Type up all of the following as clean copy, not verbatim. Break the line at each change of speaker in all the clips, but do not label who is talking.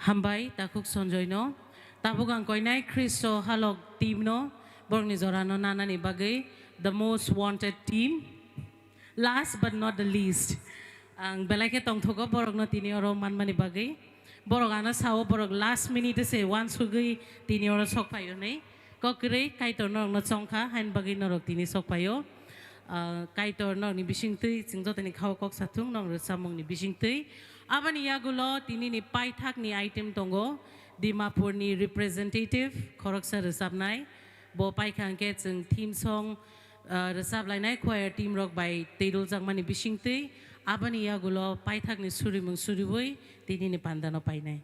Hambai takuk sonjoino tabugang koinai Kristo halok team no borni zorano nana ni bagay the most wanted team last but not the least ang belai ke tong thogo borok no tini oro man mani bagay borok ana sao borok last minute se one sugi tini oro sok payo nei ko kre kai to no chongkha hain bagay norok tini sok payo kaitor no ni bising tui singjo tani khao kok sathung nong samong ni bising tui abani yagulo tini ni paithak ni item tongo Dimapur ni representative khoroksa resabnai bo paikhang ke chung theme song resab lainai choir team rock by Teidul Jangmani bising tui abani yagulo paithak ni surimung suribui tini ni pandano painai.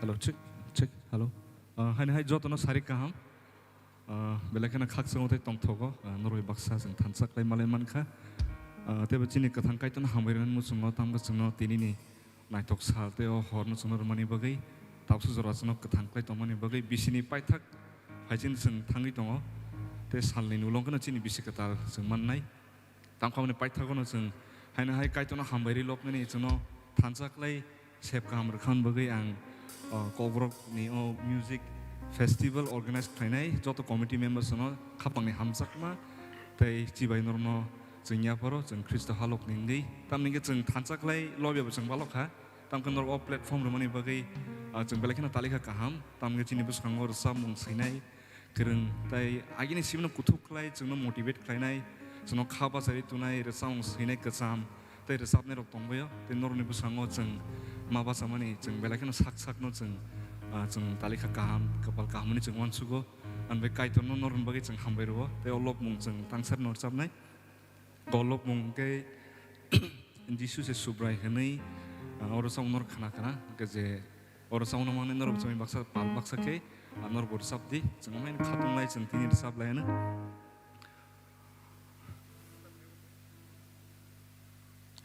Hello, check, check, hello. Hai jotono sari kaham. Belakana khak sangote tong thogo. Noroi baksa sing thansak lai malai manka. Tebe chini kathang kaiton hamairan musungo tamga sungno tini ni naitok salte o horno sungno romani bagai. Tapsu zorasno kathang kai tomani bagai bisini paithak. Hajin sing thangi tongo. Te salni nulong kana chini bisi katal sing mannai. Tamkamani paithagono sing hai kaitono hamairi loknani sungno thansak lai sep kaham rakhan bagai ang Kobrok ni music festival organized khainai joto committee members no khapangni hamsakma tei chibai norno jingya poro jing Kristo halok ningi tamninge jing thansaklai lobya bsang balok ha tamkan nor platform romani bagai jing belakina talika kaham tamge chini busangor samung sinai kereng tai agini simno kutuklai jingno motivate khainai jingno khaba sari tunai resang sinai kesam tei resapne rok tongbayo tei norni busango jing maba samani jeng belakina sak no jeng jeng talika kaham kapal kahamani jeng wansugo anbe kaiton no norun bagi jeng hambairo te olop mung jeng tangsar nor sabnai golop mung ke jisu se subrai henai oro sang nor khana ke je orang sauna mana nor bercumi baksa pal baksa ke nor bersab di jangan main khatung lai centini bersab lai na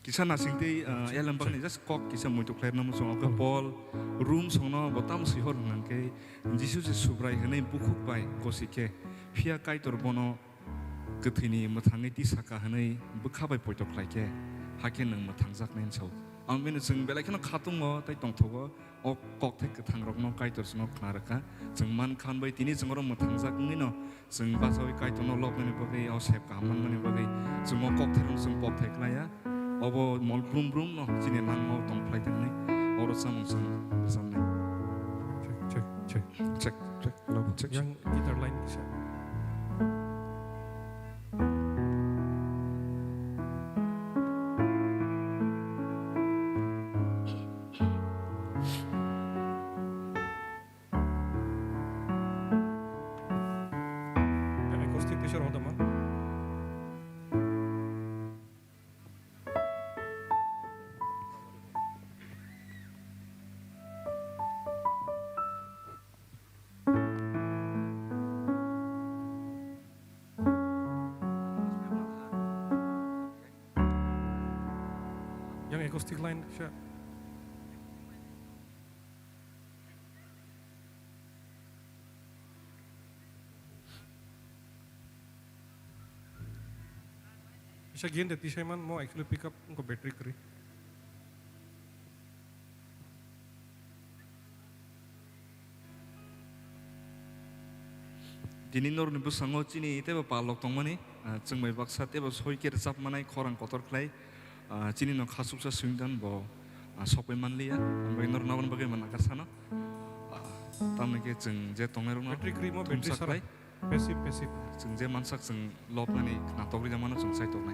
kisah nasing ti ya lembang ni just kok kisah muito clear namu song ke pol room song na botam sihor nang ke jisu je subrai hene bukuk bai kosike fia kai tor bono kethini mathangi ti saka hene bukha bai poitok lai ke haken nang mathang jak nen chau ang bene jeng belai khana khatung mo tai tong thogo o kok thek kathang rok no kai tor sno khnaraka jeng man khan bai tini jeng ro mathang jak ni no jeng basoi kai to no lok ni bagai o sep ka man mani bagai jeng o kok therung jeng pok thek lai ya obo mol brum brum no jini nang mo tong plai tang ni oro samung sam ni check hello check
Yang guitar line bisa. Yang akustik bisa orang teman. Yang akustik line bisa. Bisa gini deh, saya man mau actually pick up untuk battery kiri.
dini nor ni busango chini teba palok tongmani chungmai baksa teba soiker chap manai khorang kotor khlai chini no khasuksa swingdan bo sopai manliya ambai nor nawan bagai manakar sana tamne ke chung je tongai rong
Battery kiri mau battery
sarai
sarai. Passive.
chung je mansak chung lop nani na togri jamana chung sai tongai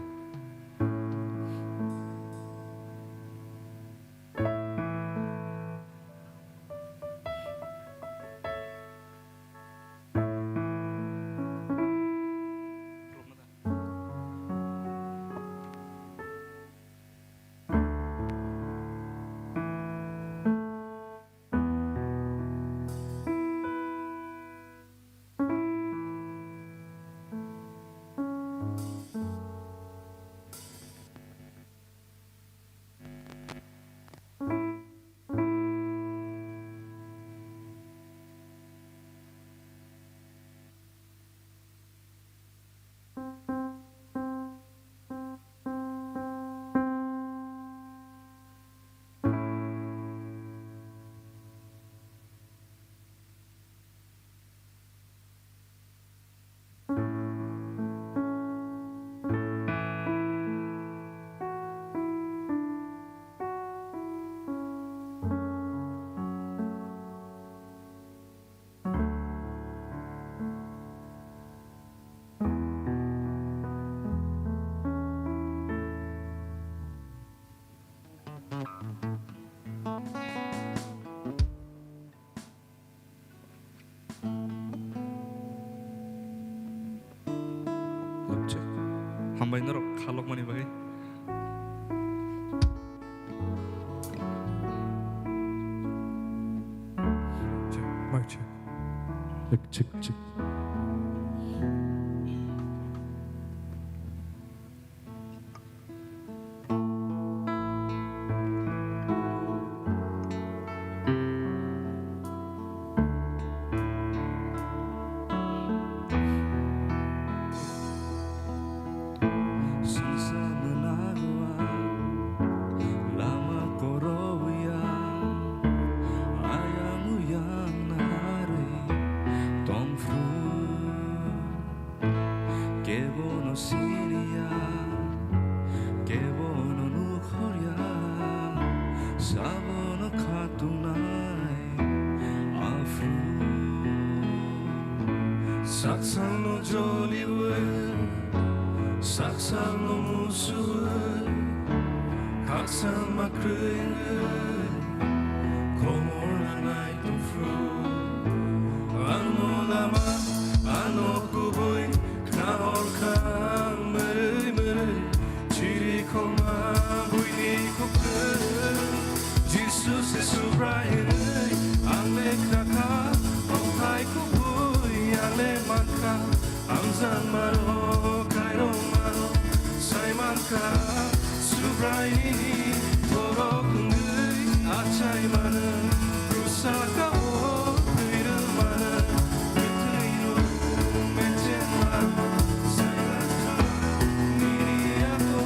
hambai nor khalok mani bagai
Mic check.
check
Saksano Jollywood, Saksano Musuwood, Kaksan Makröy, Komorna Night of Fruit, Ano Lama, Ano Kuboy, Knahor Kang, Möy, Chiri Koma, Buini Kokö, Jesus is so bright. Hamzan maro Cairo maro Saiman ka Subraini Borok ngui Acai mana Rusaka o Kuira mana Mitairu Meten maro Sailatu Niri ako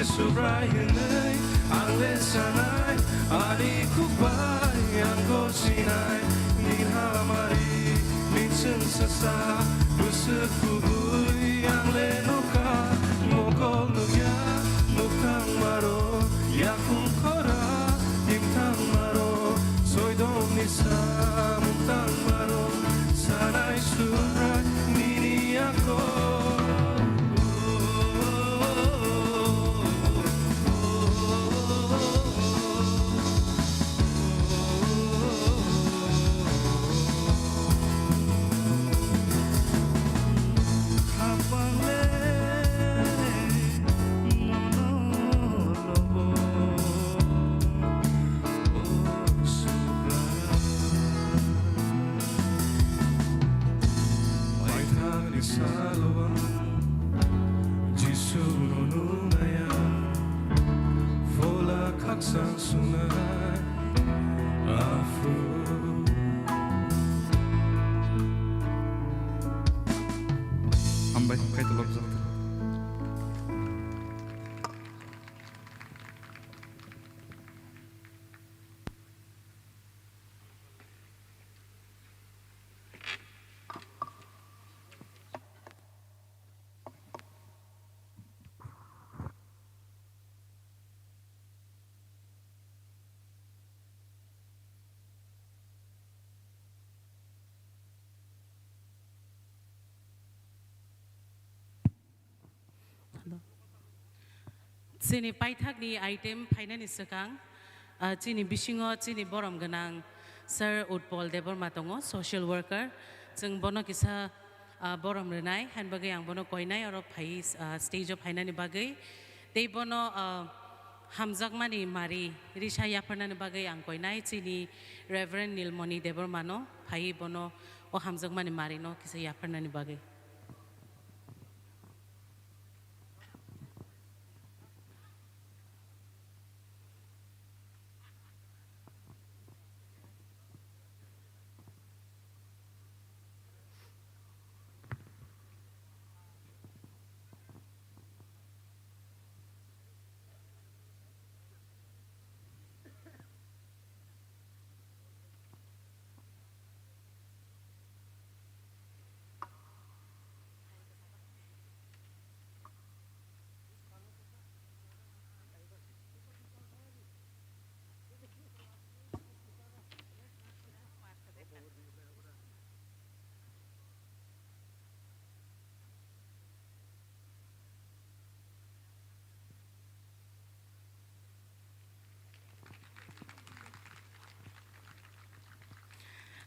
Subrayanay, ang lesanay, ari kubay, ang gosinay, ninhamari, minsan sasa, busuk kubuy, ang lenoka, mokol nugya, nuktang maro, yakung kora, imtang maro, soy domnisa, muktang maro, sanay subray, nini ako.
Ambai kai to lobza
Sini paithakni item phainani sakang chini bisingo chini borom ganang Sir Utpol Deborma tongo social worker jeng bono kisa borom renai han bagai ang bono koinai aro phai stage of phainani bagai tei bono hamjakmani mari risha yaparnani bagai ang koinai chini Reverend Nilmoni Deborma no phai bono o hamjakmani mari no kisa yaparnani bagai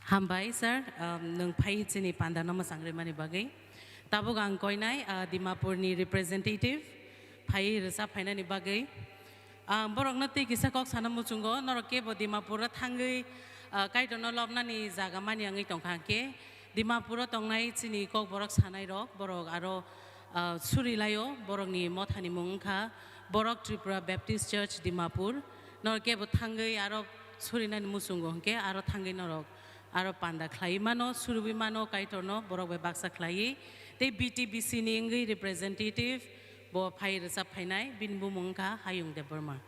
Hambai sir, nung pai sini panda nama sangre mani bagai. Tabu gang koi nai Dimapur ni representative pai resa pai ni bagai. Borok nanti kisah kok sana mucungo noroke bo Dimapura tanggai kai dono lobna ni jaga mani angai tongkangke. Dimapura tongnai sini kok borok sanai rok borok aro suri layo borok ni mothani mungka borok Tripura Baptist Church Dimapur noroke bo tanggai aro suri nani mucungo ke aro tanggai norok. Aro panda klai mano surubi mano kaitono borok be baksa klai te BTBC ni ngai representative bo phai resa phainai binbu mongka hayung de burma.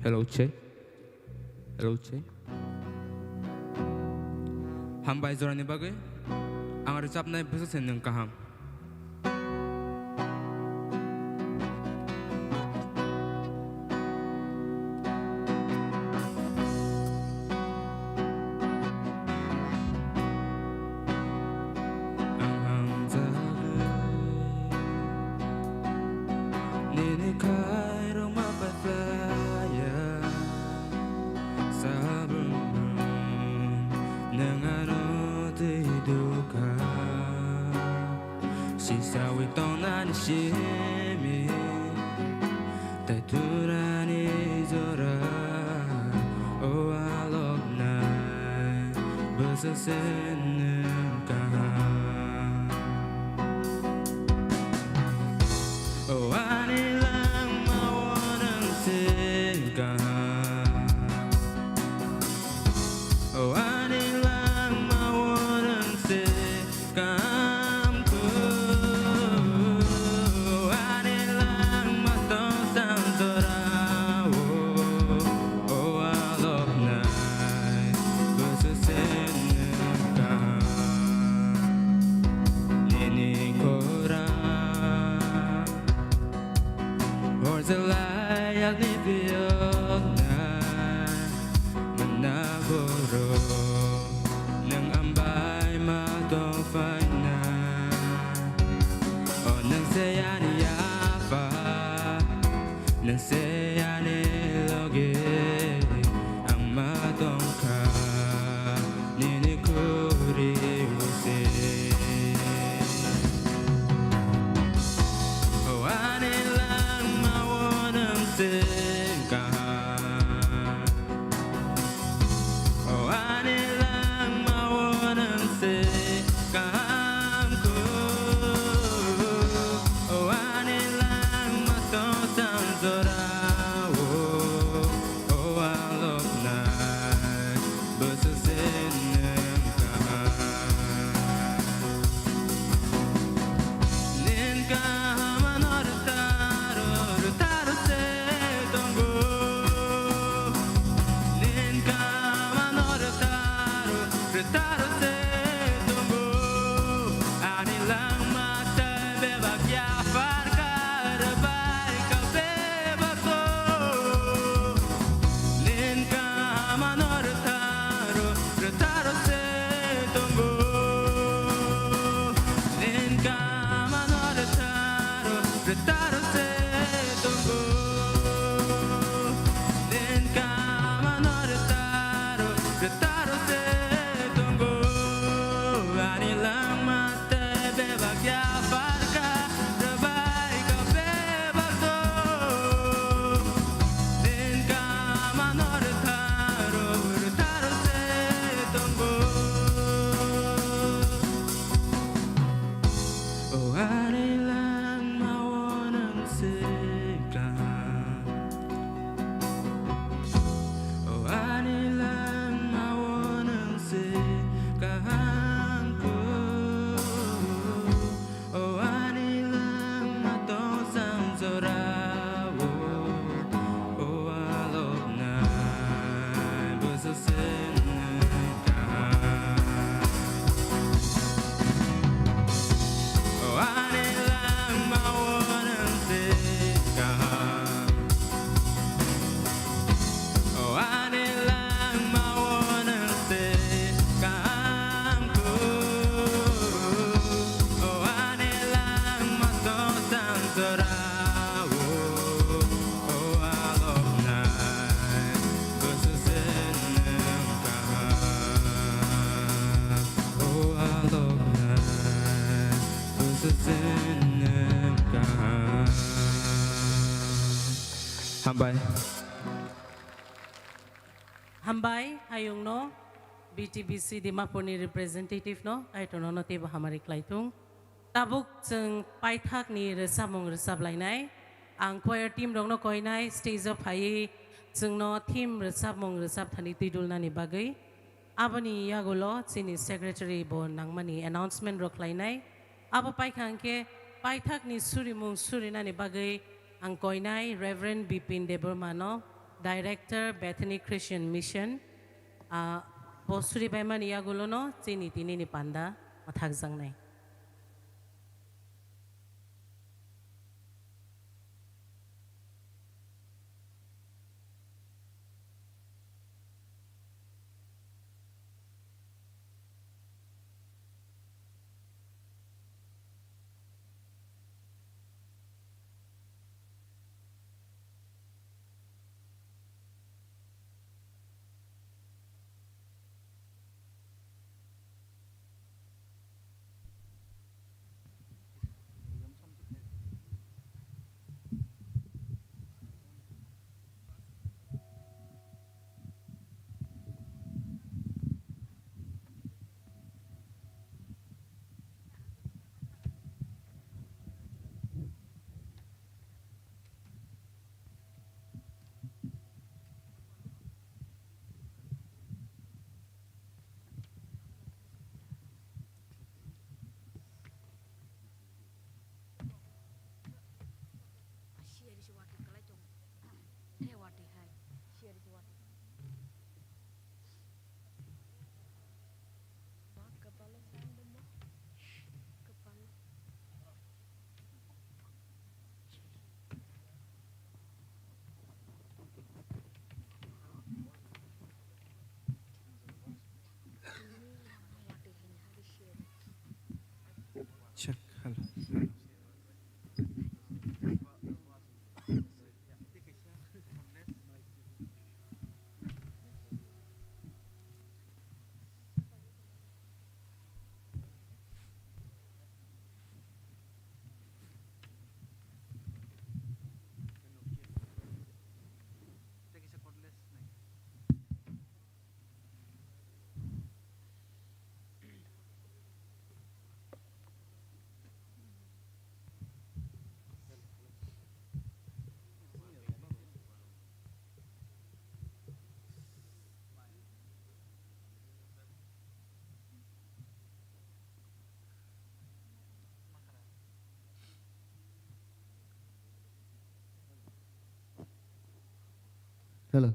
Hello Che. Hello Che. Hambai zorani bagai. Ang recap nai besok seneng kaham. terau oh alok nai berseseneng kaham oh alok nai berseseneng kaham hambai
Hambai hayung no BTBC Dimapur ni representative no ai to no te ba hamari klaitung tabuk jeng paithak ni resabong resablai ang choir team rong no koinai stage of hai jeng no team resabong resab thani tidul na ni bagai abani yagulo chini secretary bo nangmani announcement roklainai abo paikhang ke paithak ni surimung surina ni bagai ang koinai Reverend Bipin Debormano Director Bethany Christian Mission Posuri Baiman Iagulo no chini tini ni panda mathak jangnai
Check. Hello.
Hello.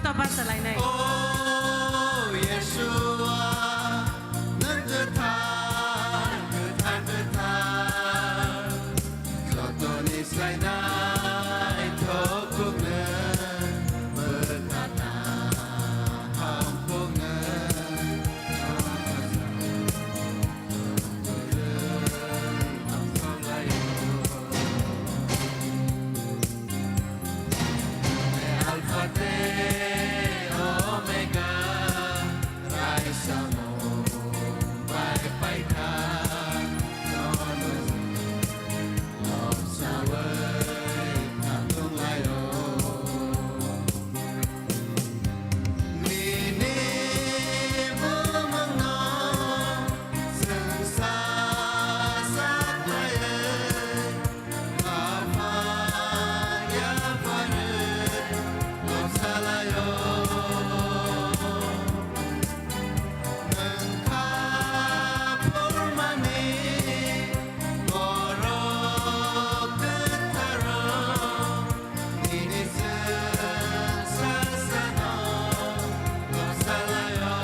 Mustafa Salainai.
Oh, Yeshua, nâng cơ than, cho tôi đi say nai, thô cuộc nâng, mơ ta ta, hồng cuộc nâng, không lại Alpha Te Omega Rai Samo Bai Pai Tha Non Lom Sa Vơi Tham Tung Lai O Ni Ni Vô Mong No Sừng Sa Sát Lai ơi Alpha Ya Pha Rơi Lom Sa Lai O Nâng Kha Phur Mani Goro Tư Tha Ro Ni Ni Sương Sa Sa No Lom Sa Lai O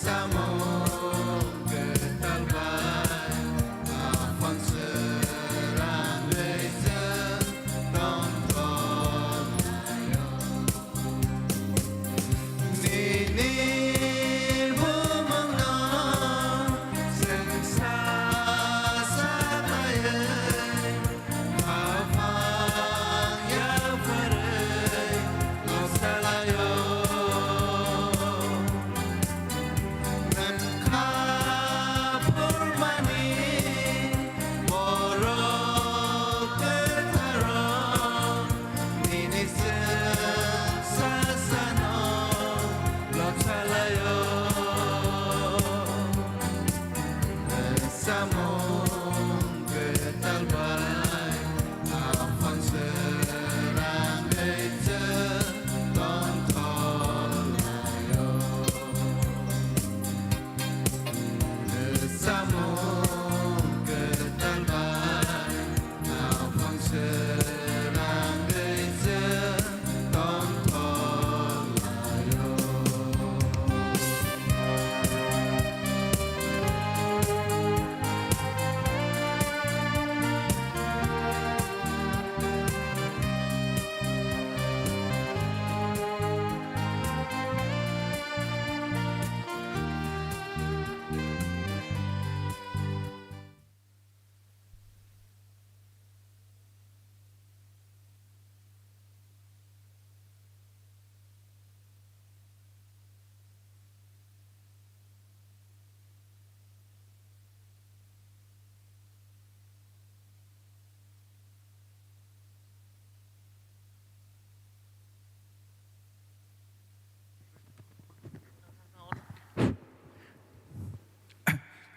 Sa Môn Cơ Tal Vai Phong Sư Rang Lê Dân Đông Thôn Lai O Ni Ni Vô Mong No Sừng Sa Sát Lai ơi Hào Phang Ya Phật ơi Lom Sa Lai O Ngân Kha Phur Mani Moro Tư Tha Ro Ni Ni Sương Sa Sa No Lom Sa Lai O Sa Môn Cơ Tal Vai Hào Phang Sư Rang Lê Dân Đông Thôn Lai O Sa Môn Cơ Tal Vai Hào Phang Sư Rang Lê Dân Đông Thôn Lai O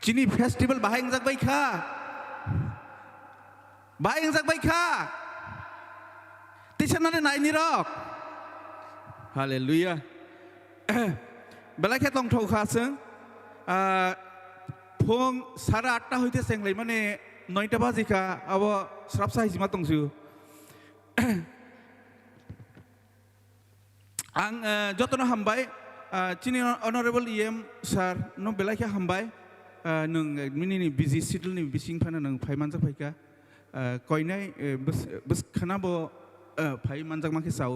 Chini festival bahayang jak baikha. Bahayang jak baikha. Tisanane nai ni rok. Hallelujah. Belai tong thau kha seng. Phong sara 8টা হইতে সেংলাই মানে 9টা বাজিকা আব স্রাপসা হিজিমা তংসু आं जतन हामबाय चिनि अनरेबल इएम सार नो बेलाखे हामबाय नों मिनिनि बिजि सिडुलनि बिसिं फाना नों फाइ मानजा फाइका कयनाय बस खानाबो फाइ मानजा माखे साउ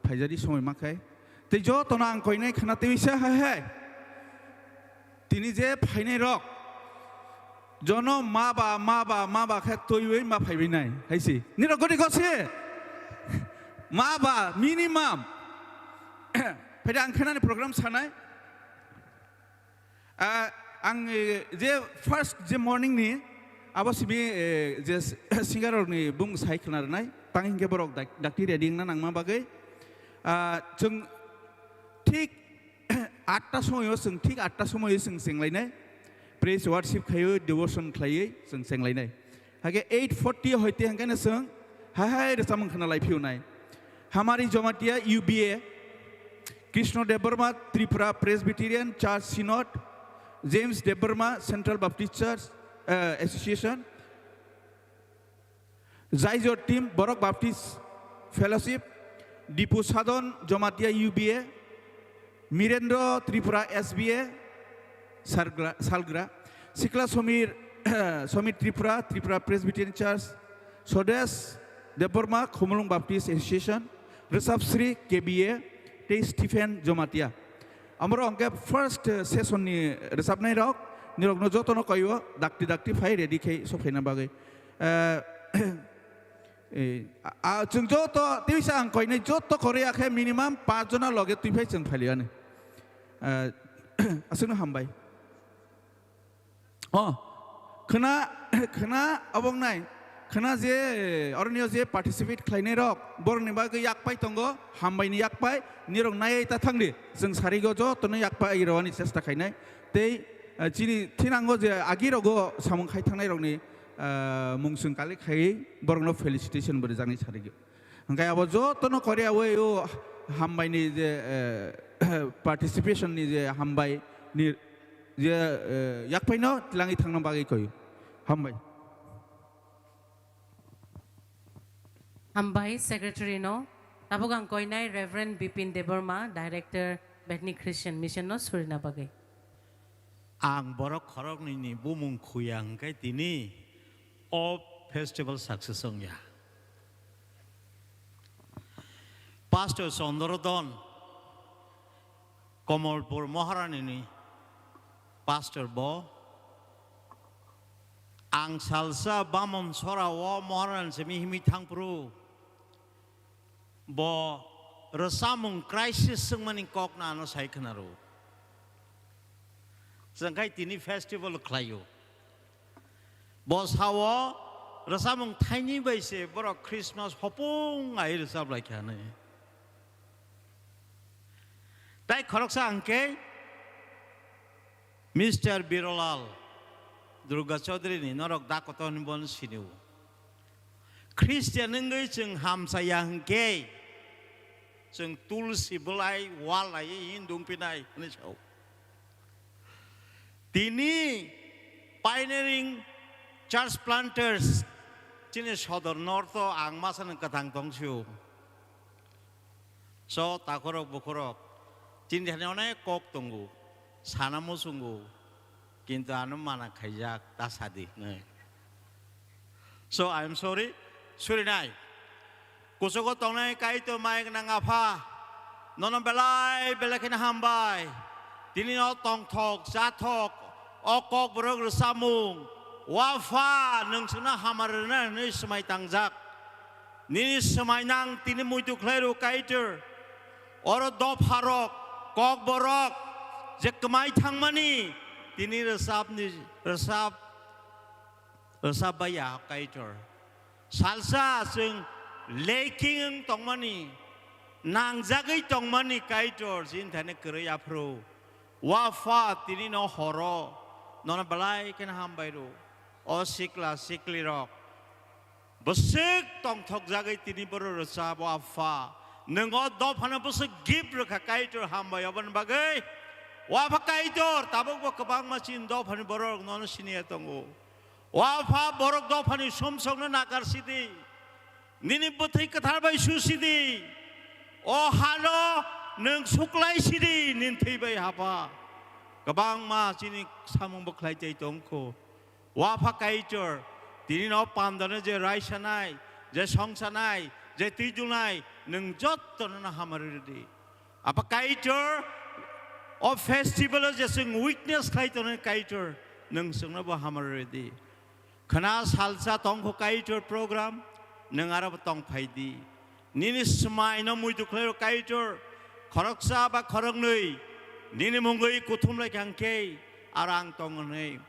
फाइजारि समय माखाय ते जतन आं कयनाय खाना तेइसा हाय तिनि जे फाइनाय रक जनो माबा खा तयवे मा फाइबिनाय हाइसि निर गदि गसे माबा मिनिमाम फायदा आं खोनानै प्रग्राम सानाय आं जे फार्स्ट जे मर्निंनि आबासिबि जे सिंगारनि बुं साइ खोनारनाय तांहिंगे बरक डाक्टि रेडिं ना नांमा बागै जों ठीक 8टा समायाव जों ठीक 8टा समायाव जों सेंलायनाय प्रेज वार्शिप खायो डिवोशन खायो जों सेंलायनाय हागे 8:40 हयते हांगानो जों हाय रसामन खोना लाइफिउनाय हमारी Jamatia UBA Krishna Debbarma Tripura Presbyterian Church Synod James Debbarma Central Baptist Church Association जायजोर team Barak Baptist Fellowship, Dipu Sadon Jomatia UBA, Mirendra Tripura SBA, Salgra, Sikla Somir Tripura, Tripura Presbyterian Church, Sodes, Deborma Khomolong Baptist Association, Resap Sri KBA, T. Stephen Jomatia. Amro angke first session ni resap nai rok, ni rok no joto no koyo, dakti fai ready kai so fai na bagai. Jeng joto, tiwi sa ang koi ni joto Korea kai minimum 5 jona loge tui fai jeng fai liane. Asing no hambai. Oh, kena abong nai. Kena je orangnya je participate kelainnya rok, borang ni bagai yak pai tonggo, hambai ni yak pai, ni rong nai ta thang di, jeng sari go jo, tu ni yak pai irawani cesta kainai, tei cini tinanggo je agi rogo samung kai thang nai rong ni mungsung kali kai borang no felicitation berjani sari go. Angkai abo jo tu no Korea we yo hambai ni je participation ni je hambai ni je yak pai no tilangi thang no bagai koi, hambai.
Hambai Secretary no, tapugang koinai Reverend Bipin Deborma, Director Bethany Christian Mission no surina bagay.
Ang borok khorok ni bumung khuyang kai tini of festival success ong ya. Pastor Sondorodon, Komolpur Maharani ni, Pastor Bo, ang salsa bamon sora wa Maharan semi himi thangpru. Bo resamung crisis sung maning kok na ano sai kanaru. Sangkai tini festival klayo. Bo sawo resamung tiny baise boro Christmas hopung ai resab lai khane. Tai khorok sa angke Mr. Birolal Durga Chaudhary ni norok dakoton bon siniu. Christian ngai chung ham sayang ke chung tulsi belai walai indung pinai ni chau. Tini pioneering church planters chini sodor northo angmasan katang tongsiu. So takorok bukorok chini hane kok tunggu sanamu sunggu. Kintu anu mana kajak tasadi. So I'm sorry, Surinai. Kusoko tongnai kaito mai nang apa, nonon belai belakin hambai. Tini no tong tok, jatok, okok berog samung, wafa nung suna hamarana ni semai tangjak. Ni semai nang tini muitu kleru kaiter, oro dop harok, kok borok, jek kemai tangmani. Tini resap baya kaitor. Salsa sing leking tongmani, nang jagai tongmani kaitor sin thane kerja pro. Wafa tini no horo, nona balai ken hambairu. O sikli rok. Besik tong thok jagai tini baru resap wafa. Nengo dop hana besik gip reka kaitor hambai aban bagai. Wafa kaitor tabok bo kabang masin do phani borok non sinia tongo. Wafa borok do phani somsong na nakar sidi. Nini buthai kathar bai su sidi. O halo nung suklai sidi nin thei bai hapa. Kabang ma sini samung boklai chai tongko. Wafa kaitor tini no pamdana je raisanai, je songsanai, je tijunai nung jot na hamaridi. Apa kaitor of festival jasing weakness kaitor kaitor nung sungna ba hamaridi. Kana salsa tongko kaitor program nung arab tong phaidi. Nini smai no muitu klero kaitor khoroksa ba khorognui nini mungoi kuthum lai kangke arang tong nei.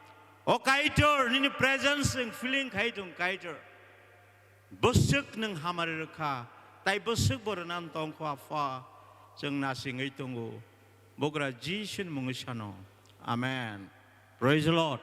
O kaitor nini presence and feeling kaitung kaitor. Busuk nung hamarika tai busuk boranan tongko afa jeng nasing itunggu. Bogra jishin mungusano. Amen. Praise the Lord.